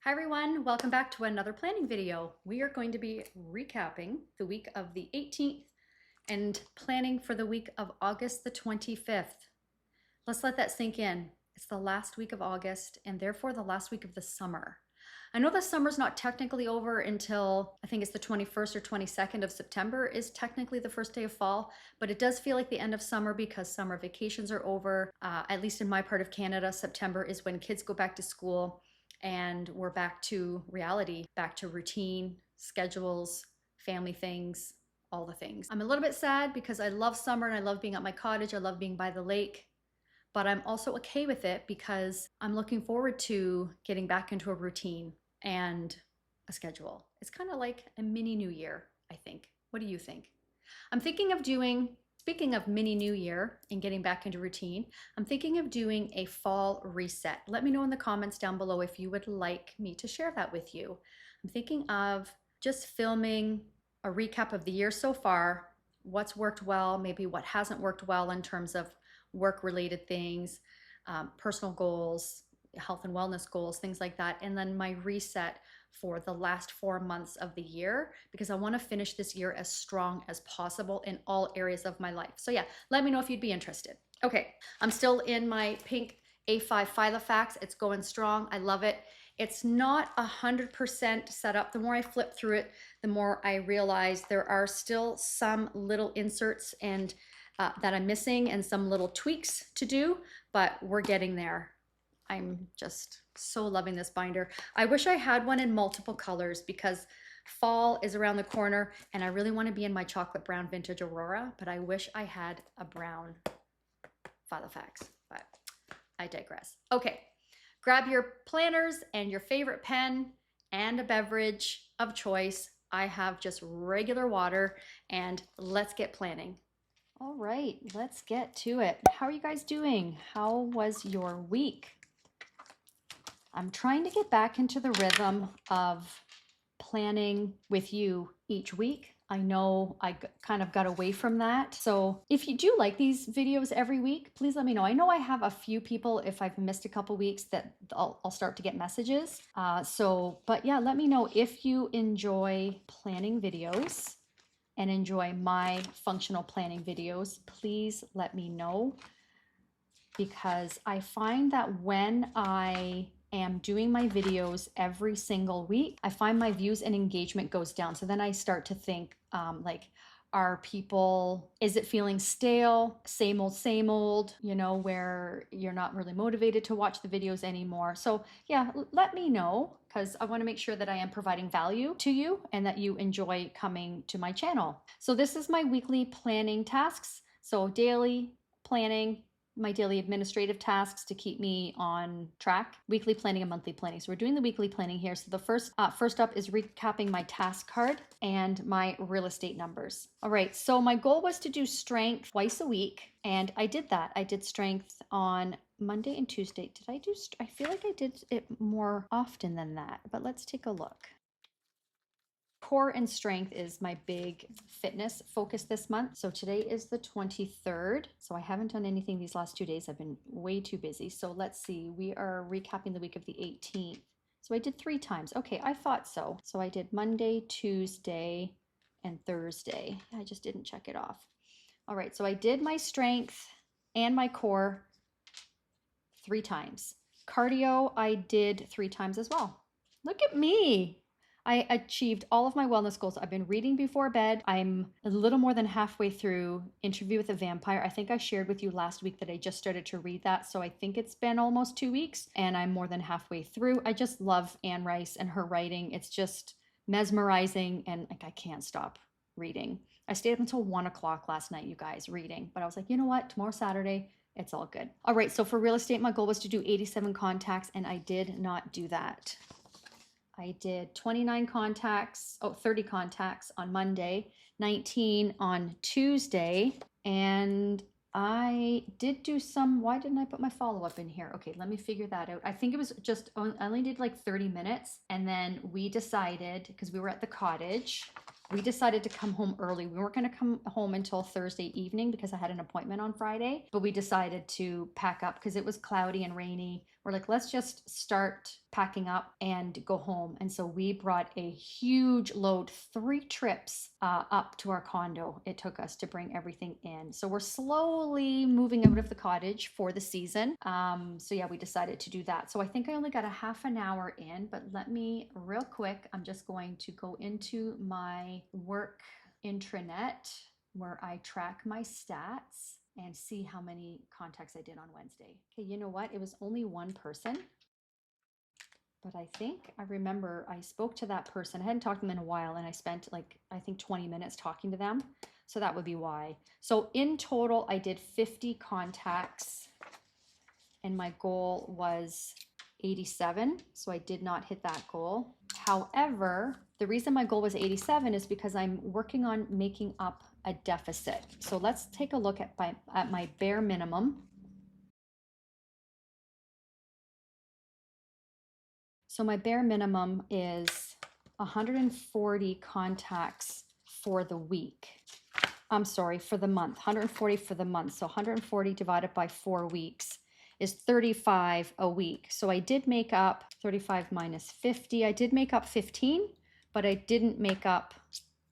Hi everyone, welcome back to another planning video. We are going to be recapping the week of the 18th and planning for the week of August the 25th. Let's let that sink in. It's the last week of August and therefore the last week of the summer. I know the summer's not technically over until I think it's the 21st or 22nd of September is technically the first day of fall, but it does feel like the end of summer because summer vacations are over. At least in my part of Canada, September is when kids go back to school and we're back to reality, back to routine, schedules, family things, all the things. I'm a little bit sad because I love summer and I love being at my cottage. I love being by the lake, but I'm also okay with it because I'm looking forward to getting back into a routine and a schedule. It's kind of like a mini new year, I think. What do you think? I'm thinking of doing, speaking of mini new year and getting back into routine, I'm thinking of doing a fall reset. Let me know in the comments down below if you would like me to share that with you. I'm thinking of just filming a recap of the year so far, what's worked well, maybe what hasn't worked well in terms of work-related things, personal goals, health and wellness goals, things like that, and then my reset for the last 4 months of the year because I want to finish this year as strong as possible in all areas of my life. So yeah, let me know if you'd be interested. Okay, I'm still in my pink A5 Filofax. It's going strong. I love it. It's not 100% set up. The more I flip through it, the more I realize there are still some little inserts and that I'm missing and some little tweaks to do, but we're getting there. I'm just so loving this binder. I wish I had one in multiple colors because fall is around the corner and I really want to be in my chocolate brown vintage Aurora, but I wish I had a brown Filofax, but I digress. Okay, grab your planners and your favorite pen and a beverage of choice. I have just regular water and let's get planning. All right, let's get to it. How are you guys doing? How was your week? I'm trying to get back into the rhythm of planning with you each week. I know I kind of got away from that. So if you do like these videos every week, please let me know. I know I have a few people, if I've missed a couple weeks, that I'll start to get messages. But yeah, let me know if you enjoy planning videos and enjoy my functional planning videos. Please let me know because I find that when I am doing my videos every single week, I find my views and engagement goes down. So then I start to think like, are people, is it feeling stale, same old, you know, where you're not really motivated to watch the videos anymore? So yeah, let me know because I want to make sure that I am providing value to you and that you enjoy coming to my channel. So this is my weekly planning tasks. So daily planning, my daily administrative tasks to keep me on track, weekly planning and monthly planning. So we're doing the weekly planning here. So the first up is recapping my task card and my real estate numbers. All right, so my goal was to do strength twice a week, and I did that. I did strength on Monday and Tuesday. I feel like I did it more often than that, but let's take a look. Core and strength is my big fitness focus this month. So today is the 23rd. So I haven't done anything these last 2 days. I've been way too busy. So let's see, we are recapping the week of the 18th. So I did 3 times. Okay, I thought so. So I did Monday, Tuesday, and Thursday. I just didn't check it off. All right, so I did my strength and my core 3 times. Cardio, I did 3 times as well. Look at me. I achieved all of my wellness goals. I've been reading before bed. I'm a little more than halfway through Interview with a Vampire. I think I shared with you last week that I just started to read that. So I think it's been almost 2 weeks and I'm more than halfway through. I just love Anne Rice and her writing. It's just mesmerizing and like I can't stop reading. I stayed up until 1 o'clock last night, you guys, reading. But I was like, you know what? Tomorrow's Saturday. It's all good. All right, so for real estate, my goal was to do 87 contacts and I did not do that. I did 29 contacts, 30 contacts on Monday, 19 on Tuesday, and I did do some, why didn't I put my follow-up in here? Okay, let me figure that out. I think it was just, I only did like 30 minutes, and then we decided, because we were at the cottage, we decided to come home early. We weren't going to come home until Thursday evening because I had an appointment on Friday, but we decided to pack up because it was cloudy and rainy. we're like, let's just start packing up and go home. And so we brought a huge load, 3 trips up to our condo. It took us to bring everything in. So we're slowly moving out of the cottage for the season. So yeah, we decided to do that. So I think I only got a half an hour in, but let me real quick, I'm just going to go into my work intranet where I track my stats and see how many contacts I did on Wednesday. Okay, you know what? It was only one person, but I think I remember I spoke to that person. I hadn't talked to them in a while, and I spent like, I think 20 minutes talking to them. So that would be why. So in total, I did 50 contacts, and my goal was 87. So I did not hit that goal. However, the reason my goal was 87 is because I'm working on making up a deficit. So let's take a look at my bare minimum. So my bare minimum is 140 contacts for the week. I'm sorry, for the month, 140 for the month. So 140 divided by 4 weeks is 35 a week. So I did make up 35 minus 50. I did make up 15, but I didn't make up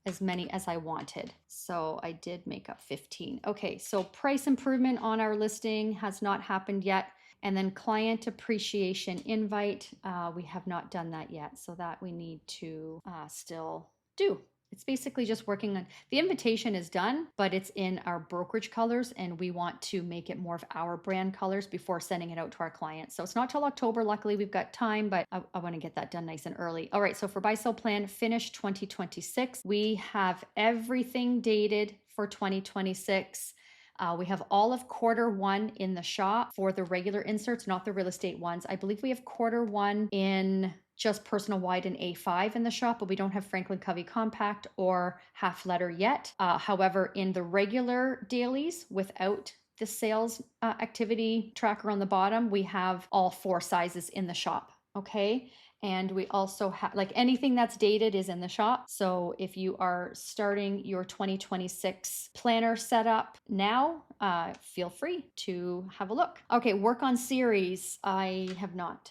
as many as I wanted. So I did make up 15. Okay, so price improvement on our listing has not happened yet. And then client appreciation invite, we have not done that yet. So that we need to still do. It's basically just working on, the invitation is done, but it's in our brokerage colors, and we want to make it more of our brand colors before sending it out to our clients. So it's not till October. Luckily, we've got time, but I want to get that done nice and early. All right, so for buy sell plan, finish 2026. We have everything dated for 2026. We have all of Q1 in the shop for the regular inserts, not the real estate ones. I believe we have Q1 in just personal wide and A5 in the shop, but we don't have Franklin Covey Compact or half letter yet. However, in the regular dailies without the sales activity tracker on the bottom, we have all 4 sizes in the shop. Okay. And we also have, like, anything that's dated is in the shop. So if you are starting your 2026 planner setup now, feel free to have a look. Okay, work on series. I have not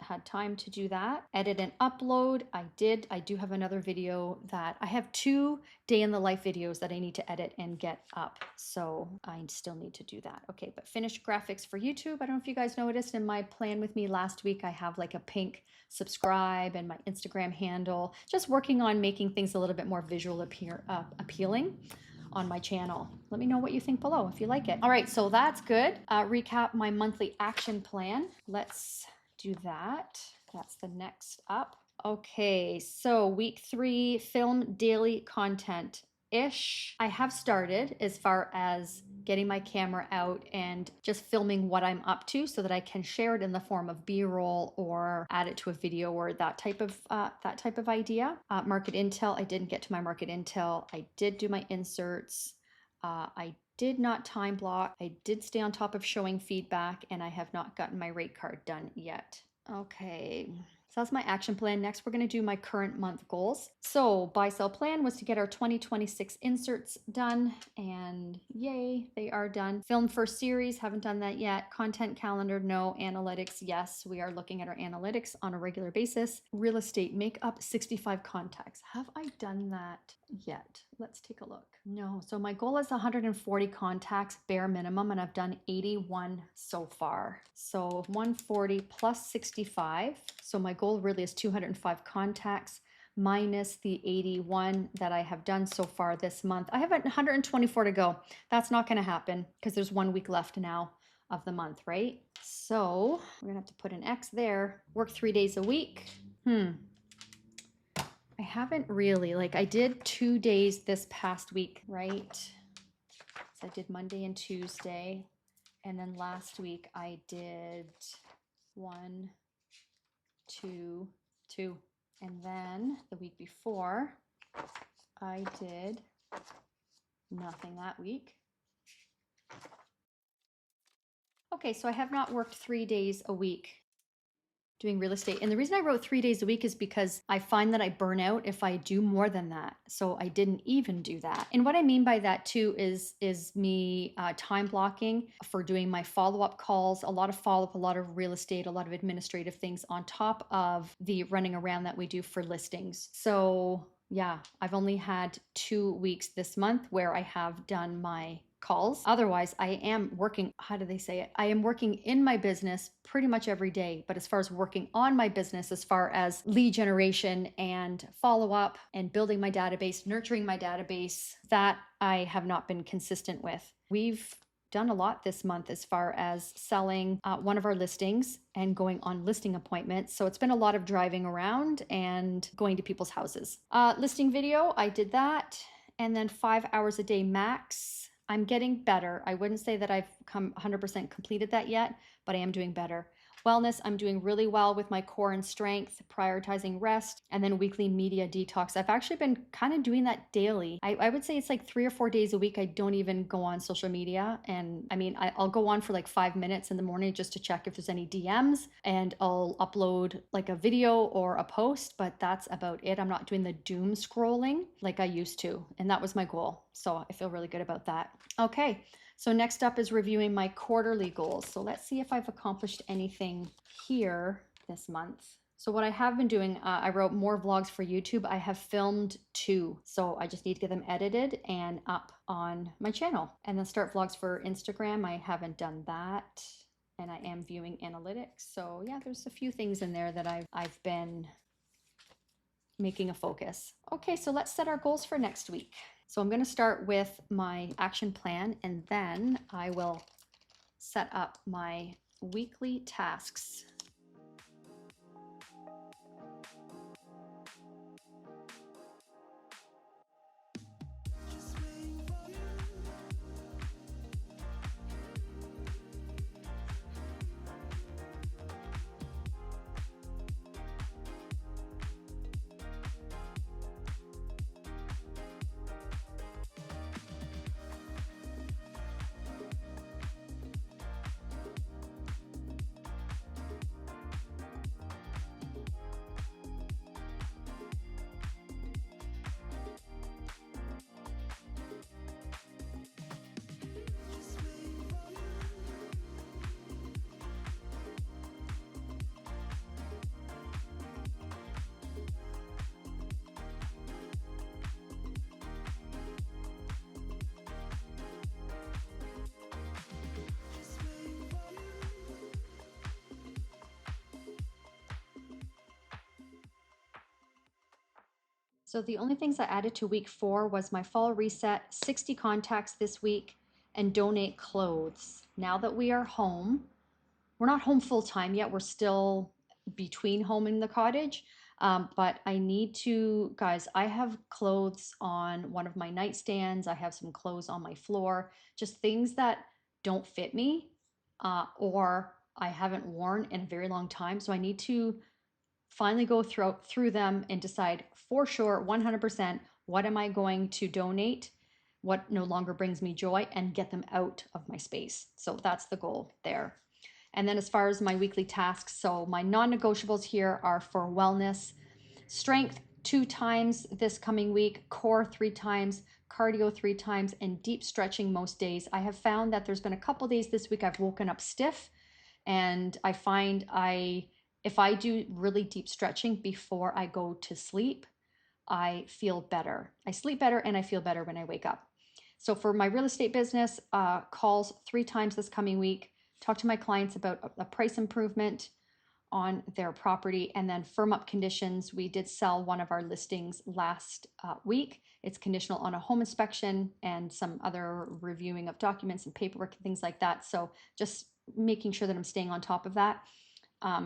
had time to do that. Edit and upload. I do have another video that I have 2 day in the life videos that I need to edit and get up. So I still need to do that. Okay, but finished graphics for YouTube. I don't know if you guys noticed in my plan with me last week, I have like a pink subscribe and my Instagram handle, just working on making things a little bit more visual appealing on my channel. Let me know what you think below if you like it. All right, so that's good. Recap my monthly action plan. Let's do that. That's the next up. Okay, so week 3, film daily content ish. I have started as far as getting my camera out and just filming what I'm up to so that I can share it in the form of B-roll or add it to a video or that type of idea. Market intel, I didn't get to my market intel. I did do my inserts. I did not time block. I did stay on top of showing feedback, and I have not gotten my rate card done yet. Okay. So that's my action plan. Next, we're going to do my current month goals. So buy sell plan was to get our 2026 inserts done, and yay, they are done. Film first series, haven't done that yet. Content calendar, no. Analytics, yes, we are looking at our analytics on a regular basis. Real estate, make up 65 contacts. Have I done that yet? Let's take a look. No, so my goal is 140 contacts bare minimum, and I've done 81 so far. So 140 plus 65. So my goal really is 205 contacts minus the 81 that I have done so far this month. I have 124 to go. That's not going to happen because there's 1 week left now of the month, right? So we're going to have to put an X there. Work 3 days a week. I haven't really, like, I did 2 days this past week, right? So I did Monday and Tuesday. And then last week I did 1, 2, 2. And then the week before I did nothing that week. Okay, so I have not worked 3 days a week. doing real estate. And the reason I wrote 3 days a week is because I find that I burn out if I do more than that. So I didn't even do that. And what I mean by that too is me time blocking for doing my follow-up calls, a lot of follow-up, a lot of real estate, a lot of administrative things on top of the running around that we do for listings. So yeah, I've only had 2 weeks this month where I have done my calls. Otherwise, I am working, how do they say it? I am working in my business pretty much every day. But as far as working on my business, as far as lead generation and follow up and building my database, nurturing my database, that I have not been consistent with. We've done a lot this month as far as selling one of our listings and going on listing appointments. So it's been a lot of driving around and going to people's houses. Listing video, I did that. And then 5 hours a day max. I'm getting better. I wouldn't say that I've come 100% completed that yet, but I am doing better. Wellness, I'm doing really well with my core and strength, prioritizing rest, and then weekly media detox. I've actually been kind of doing that daily. I would say it's like 3 or 4 days a week. I don't even go on social media. And I mean, I'll go on for like 5 minutes in the morning just to check if there's any DMs, and I'll upload like a video or a post, but that's about it. I'm not doing the doom scrolling like I used to. And that was my goal. So I feel really good about that. Okay. So next up is reviewing my quarterly goals. So let's see if I've accomplished anything here this month. So what I have been doing, I wrote more vlogs for YouTube. I have filmed 2, so I just need to get them edited and up on my channel. And then start vlogs for Instagram. I haven't done that. And I am viewing analytics. So yeah, there's a few things in there that I've been making a focus. Okay, so let's set our goals for next week. So I'm going to start with my action plan, and then I will set up my weekly tasks. So the only things I added to week 4 was my fall reset, 60 contacts this week, and donate clothes. Now that we are home, we're not home full time yet. We're still between home and the cottage. But I need to, guys, I have clothes on one of my nightstands. I have some clothes on my floor, just things that don't fit me or I haven't worn in a very long time. So I need to finally go through them and decide for sure 100% what am I going to donate, what no longer brings me joy, and get them out of my space. So that's the goal there. And then as far as my weekly tasks, so my non-negotiables here are for wellness, strength 2 times this coming week, core 3 times, cardio 3 times, and deep stretching most days. I have found that there's been a couple days this week I've woken up stiff, and I find if I do really deep stretching before I go to sleep, I feel better. I sleep better and I feel better when I wake up. So for my real estate business, calls 3 times this coming week, talk to my clients about a price improvement on their property, and then firm up conditions. We did sell one of our listings last week. It's conditional on a home inspection and some other reviewing of documents and paperwork and things like that. So just making sure that I'm staying on top of that.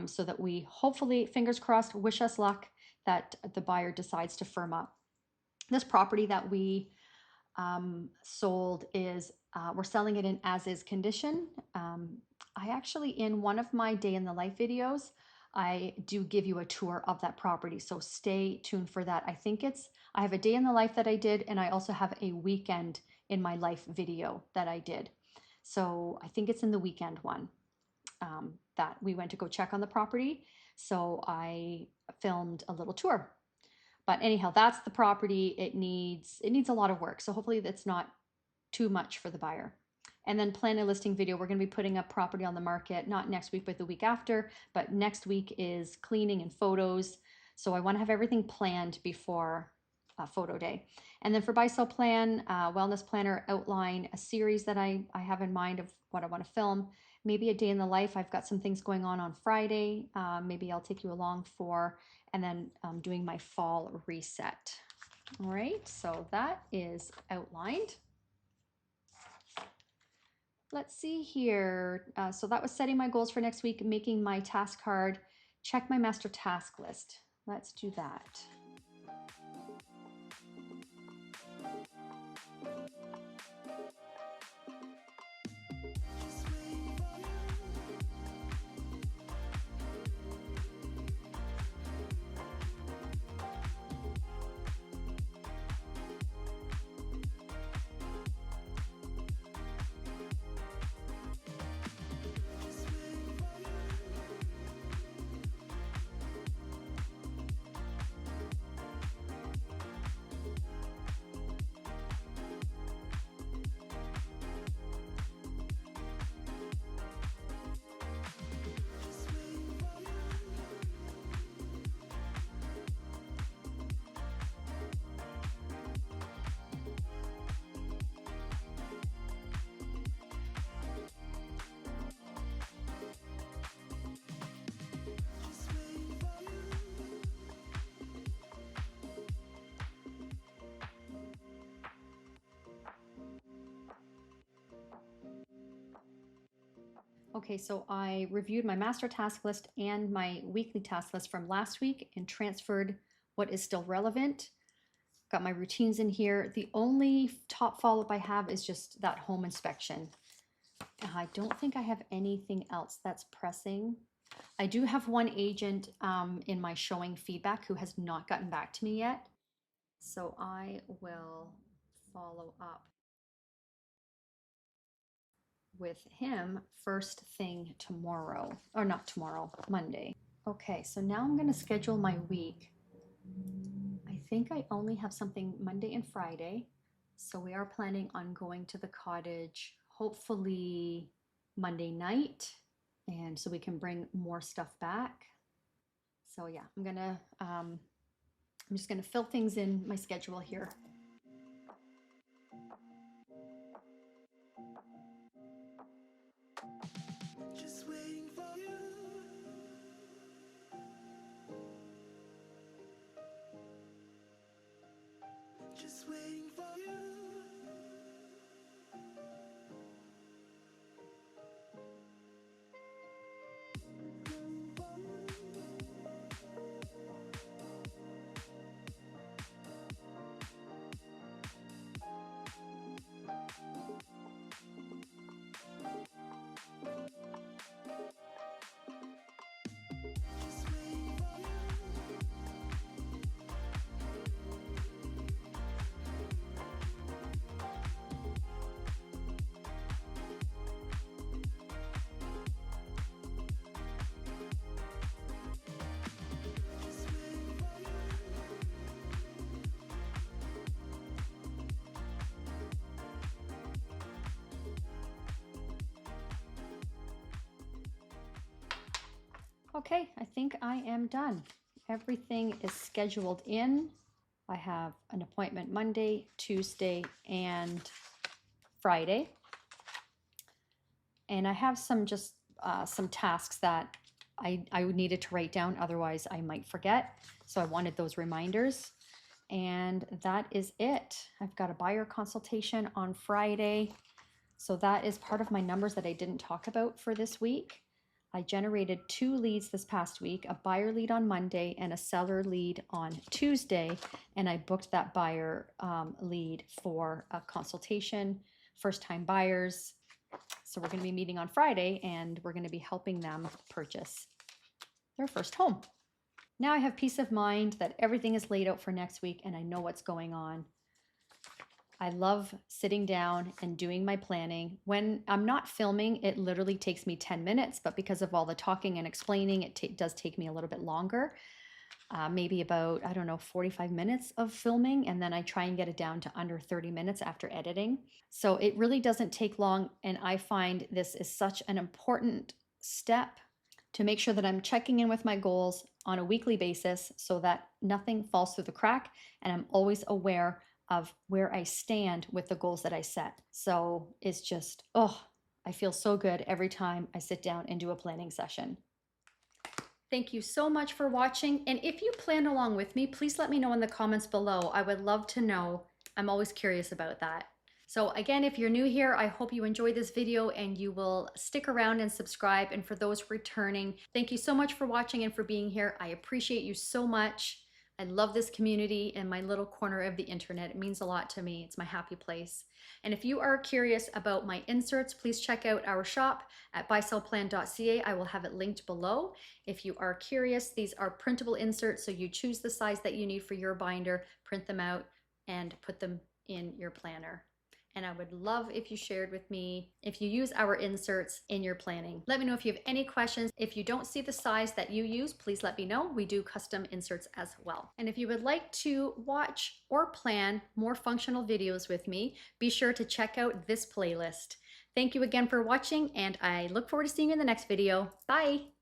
So that we hopefully, fingers crossed, wish us luck that the buyer decides to firm up. This property that we sold is, we're selling it in as-is condition. I actually, in one of my day in the life videos, I do give you a tour of that property. So stay tuned for that. I have a day in the life that I did, and I also have a weekend in my life video that I did. So I think it's in the weekend one. That we went to go check on the property. So I filmed a little tour. But anyhow, that's the property. It needs a lot of work. So hopefully that's not too much for the buyer. And then plan a listing video. We're going to be putting up property on the market, not next week, but the week after. But next week is cleaning and photos. So I want to have everything planned before photo day. And then for buy sell plan, wellness planner, outline a series that I have in mind of what I want to film. Maybe a day in the life. I've got some things going on Friday. Maybe I'll take you along for, and then doing my fall reset. All right, so that is outlined. Let's see here. So that was setting my goals for next week, making my task card, check my master task list. Let's do that. Okay, so I reviewed my master task list and my weekly task list from last week and transferred what is still relevant. Got my routines in here. The only top follow-up I have is just that home inspection. I don't think I have anything else that's pressing. I do have one agent in my showing feedback who has not gotten back to me yet. So I will follow up with him first thing tomorrow, or not tomorrow, Monday. Okay, so now I'm going to schedule my week. I think I only have something Monday and Friday. So we are planning on going to the cottage, hopefully Monday night. And so we can bring more stuff back. So yeah, I'm just gonna fill things in my schedule here. Just waiting for you. Just waiting for you. Okay, I think I am done. Everything is scheduled in. I have an appointment Monday, Tuesday, and Friday. And I have some tasks that I needed to write down, otherwise I might forget. So I wanted those reminders. And that is it. I've got a buyer consultation on Friday. So that is part of my numbers that I didn't talk about for this week. I generated 2 leads this past week, a buyer lead on Monday and a seller lead on Tuesday. And I booked that buyer lead for a consultation, first-time buyers. So we're going to be meeting on Friday and we're going to be helping them purchase their first home. Now I have peace of mind that everything is laid out for next week and I know what's going on. I love sitting down and doing my planning. When I'm not filming, it literally takes me 10 minutes, but because of all the talking and explaining, it does take me a little bit longer. Maybe about, I don't know, 45 minutes of filming, and then I try and get it down to under 30 minutes after editing. So it really doesn't take long, and I find this is such an important step to make sure that I'm checking in with my goals on a weekly basis so that nothing falls through the crack, and I'm always aware of where I stand with the goals that I set. So it's just, oh, I feel so good every time I sit down and do a planning session. Thank you so much for watching. And if you plan along with me, please let me know in the comments below. I would love to know. I'm always curious about that. So again, if you're new here, I hope you enjoyed this video and you will stick around and subscribe. And for those returning, thank you so much for watching and for being here. I appreciate you so much. I love this community and my little corner of the internet. It means a lot to me. It's my happy place. And if you are curious about my inserts, please check out our shop at buysellplan.ca. I will have it linked below. If you are curious, these are printable inserts, so you choose the size that you need for your binder, print them out, and put them in your planner. And I would love if you shared with me if you use our inserts in your planning. Let me know if you have any questions. If you don't see the size that you use, please let me know. We do custom inserts as well. And if you would like to watch or plan more functional videos with me, be sure to check out this playlist. Thank you again for watching, and I look forward to seeing you in the next video. Bye!